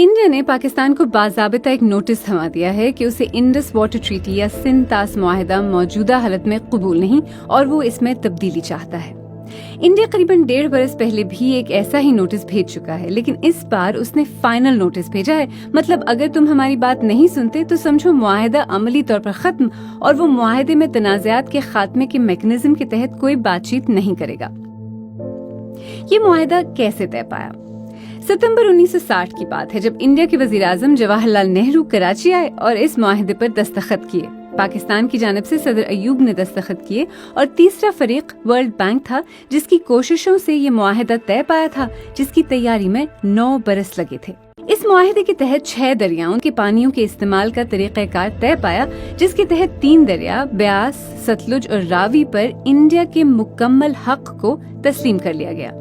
India نے پاکستان کو باضابطہ ایک نوٹس تھما دیا ہے کہ اسے انڈس واٹر ٹریٹی یا سندھ طاس معاہدہ موجودہ حالت میں قبول نہیں اور وہ اس میں تبدیلی چاہتا ہے۔ انڈیا قریباً 1.5 برس پہلے بھی ایک ایسا ہی نوٹس بھیج چکا ہے، لیکن اس بار اس نے فائنل نوٹس بھیجا ہے۔ مطلب اگر تم ہماری بات نہیں سنتے تو سمجھو معاہدہ عملی طور پر ختم، اور وہ معاہدے میں تنازعات کے خاتمے کے میکانزم کے تحت کوئی بات چیت نہیں کرے گا۔ یہ معاہدہ کیسے طے پایا؟ ستمبر 1960 کی بات ہے جب انڈیا کے وزیر اعظم جواہر لال نہرو کراچی آئے اور اس معاہدے پر دستخط کیے۔ پاکستان کی جانب سے صدر ایوب نے دستخط کیے اور تیسرا فریق ورلڈ بینک تھا جس کی کوششوں سے یہ معاہدہ طے پایا تھا، جس کی تیاری میں 9 برس لگے تھے۔ اس معاہدے کے تحت 6 دریاؤں کے پانیوں کے استعمال کا طریقہ کار طے پایا، جس کے تحت 3 دریا بیاس، ستلج اور راوی پر انڈیا کے مکمل حق کو تسلیم کر لیا گیا۔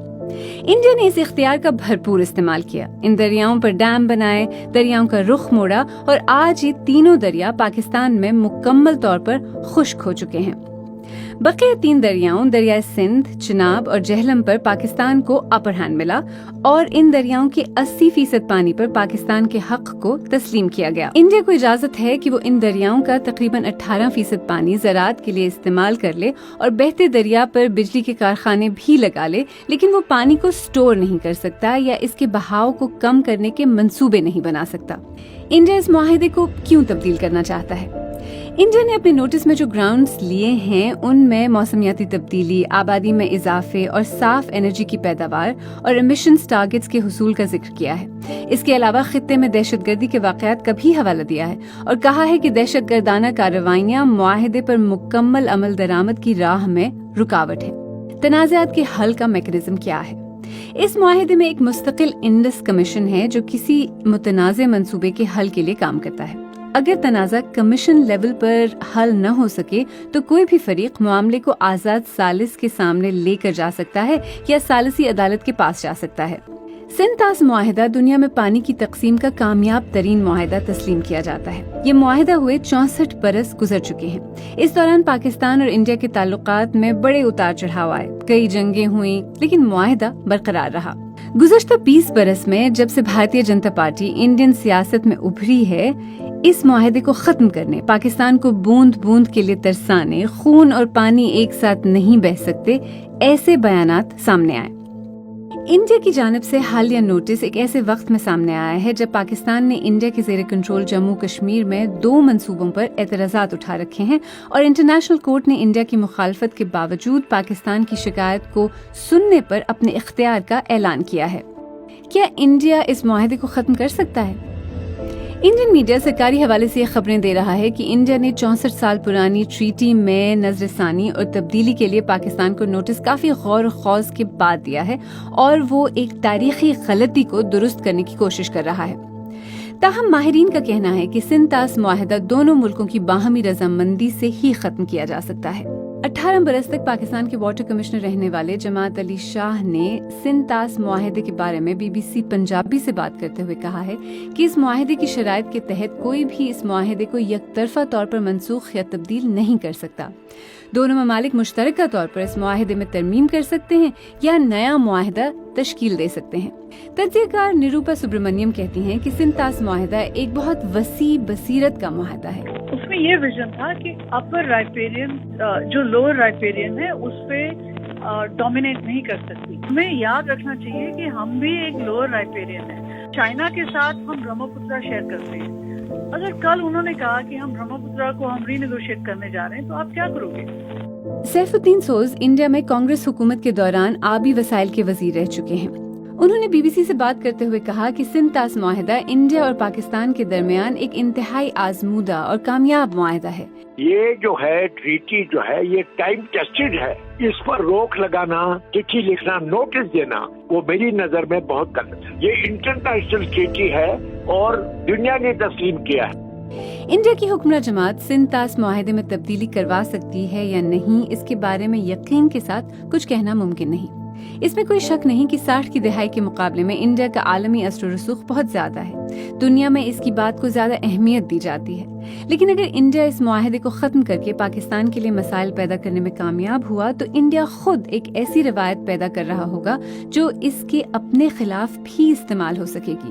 انڈیا نے اس اختیار کا بھرپور استعمال کیا، ان دریاؤں پر ڈیم بنائے، دریاؤں کا رخ موڑا اور آج یہ تینوں دریا پاکستان میں مکمل طور پر خشک ہو چکے ہیں۔ بقیہ 3 دریاؤں دریائے سندھ، چناب اور جہلم پر پاکستان کو اپر ہینڈ ملا اور ان دریاؤں کے 80% پانی پر پاکستان کے حق کو تسلیم کیا گیا۔ انڈیا کو اجازت ہے کہ وہ ان دریاؤں کا تقریباً 18% پانی زراعت کے لیے استعمال کر لے اور بہتے دریا پر بجلی کے کارخانے بھی لگا لے، لیکن وہ پانی کو سٹور نہیں کر سکتا یا اس کے بہاؤ کو کم کرنے کے منصوبے نہیں بنا سکتا۔ انڈیا اس معاہدے کو کیوں تبدیل کرنا چاہتا ہے؟ انڈیا نے اپنے نوٹس میں جو گراؤنڈز لیے ہیں ان میں موسمیاتی تبدیلی، آبادی میں اضافے اور صاف انرجی کی پیداوار اور ایمیشنز ٹارگٹس کے حصول کا ذکر کیا ہے۔ اس کے علاوہ خطے میں دہشت گردی کے واقعات کا بھی حوالہ دیا ہے اور کہا ہے کہ دہشت گردانہ کارروائیاں معاہدے پر مکمل عمل درآمد کی راہ میں رکاوٹ ہے۔ تنازعات کے حل کا میکانزم کیا ہے؟ اس معاہدے میں ایک مستقل انڈس کمیشن ہے جو کسی متنازع منصوبے کے حل کے لیے کام کرتا ہے۔ اگر تنازع کمیشن لیول پر حل نہ ہو سکے تو کوئی بھی فریق معاملے کو آزاد ثالث کے سامنے لے کر جا سکتا ہے یا ثالثی عدالت کے پاس جا سکتا ہے۔ سندھ طاس معاہدہ دنیا میں پانی کی تقسیم کا کامیاب ترین معاہدہ تسلیم کیا جاتا ہے۔ یہ معاہدہ ہوئے 64 برس گزر چکے ہیں۔ اس دوران پاکستان اور انڈیا کے تعلقات میں بڑے اتار چڑھاؤ آئے، کئی جنگیں ہوئیں، لیکن معاہدہ برقرار رہا۔ گزشتہ 20 برس میں جب سے بھارتیہ جنتا پارٹی انڈین سیاست میں ابھری ہے، اس معاہدے کو ختم کرنے، پاکستان کو بوند بوند کے لیے ترسانے، خون اور پانی ایک ساتھ نہیں بہہ سکتے، ایسے بیانات سامنے آئے۔ انڈیا کی جانب سے حالیہ نوٹس ایک ایسے وقت میں سامنے آیا ہے جب پاکستان نے انڈیا کے زیر کنٹرول جموں کشمیر میں 2 منصوبوں پر اعتراضات اٹھا رکھے ہیں اور انٹرنیشنل کورٹ نے انڈیا کی مخالفت کے باوجود پاکستان کی شکایت کو سننے پر اپنے اختیار کا اعلان کیا ہے۔ کیا انڈیا اس معاہدے کو ختم کر سکتا ہے؟ انڈین میڈیا سرکاری حوالے سے یہ خبریں دے رہا ہے کہ انڈیا نے 64 سال پرانی ٹریٹی میں نظر ثانی اور تبدیلی کے لیے پاکستان کو نوٹس کافی غور و خوض کے بعد دیا ہے اور وہ ایک تاریخی غلطی کو درست کرنے کی کوشش کر رہا ہے۔ تاہم ماہرین کا کہنا ہے کہ سندھ طاس معاہدہ دونوں ملکوں کی باہمی رضامندی سے ہی ختم کیا جا سکتا ہے۔ 18 برس تک پاکستان کے واٹر کمشنر رہنے والے جماعت علی شاہ نے سندھ طاس معاہدے کے بارے میں BBC پنجابی سے بات کرتے ہوئے کہا ہے کہ اس معاہدے کی شرائط کے تحت کوئی بھی اس معاہدے کو یک طرفہ طور پر منسوخ یا تبدیل نہیں کر سکتا۔ دونوں ممالک مشترکہ طور پر اس معاہدے میں ترمیم کر سکتے ہیں یا نیا معاہدہ تشکیل دے سکتے ہیں۔ تجزیہ کار نروپا سبرمنیم کہتی ہیں کہ سندھ طاس معاہدہ ایک بہت وسیع بصیرت کا معاہدہ ہے۔ اس میں یہ ویژن تھا کہ اپر رائپیرین جو لوور رائپیرین ہے اس پہ ڈومینیٹ نہیں کر سکتی۔ ہمیں یاد رکھنا چاہیے کہ ہم بھی ایک لوور رائپیرین ہیں۔ چائنا کے ساتھ ہم برہمپترا شیئر کرتے ہیں۔ اگر کل انہوں نے کہا کہ ہم برہمپترا کو ہم ری نیگوشیٹ کرنے جا رہے ہیں تو آپ کیا کرو گے؟ سیف الدین سوز انڈیا میں کانگریس حکومت کے دوران آبی وسائل کے وزیر رہ چکے ہیں۔ انہوں نے BBC سے بات کرتے ہوئے کہا کہ سندھ طاس معاہدہ انڈیا اور پاکستان کے درمیان ایک انتہائی آزمودہ اور کامیاب معاہدہ ہے۔ یہ جو ہے ٹریٹی جو ہے یہ ٹائم ٹیسٹڈ ہے، اس پر روک لگانا، چٹھی لکھنا، نوٹس دینا وہ میری نظر میں بہت غلط ہے۔ یہ انٹرنیشنل ٹریٹی ہے اور دنیا نے تسلیم کیا ہے۔ انڈیا کی حکمراں جماعت سندھ طاس معاہدے میں تبدیلی کروا سکتی ہے یا نہیں، اس کے بارے میں یقین کے ساتھ کچھ کہنا ممکن نہیں۔ اس میں کوئی شک نہیں کہ 60 کی دہائی کے مقابلے میں انڈیا کا عالمی اثر و رسوخ بہت زیادہ ہے۔ دنیا میں اس کی بات کو زیادہ اہمیت دی جاتی ہے۔ لیکن اگر انڈیا اس معاہدے کو ختم کر کے پاکستان کے لیے مسائل پیدا کرنے میں کامیاب ہوا تو انڈیا خود ایک ایسی روایت پیدا کر رہا ہوگا جو اس کے اپنے خلاف بھی استعمال ہو سکے گی۔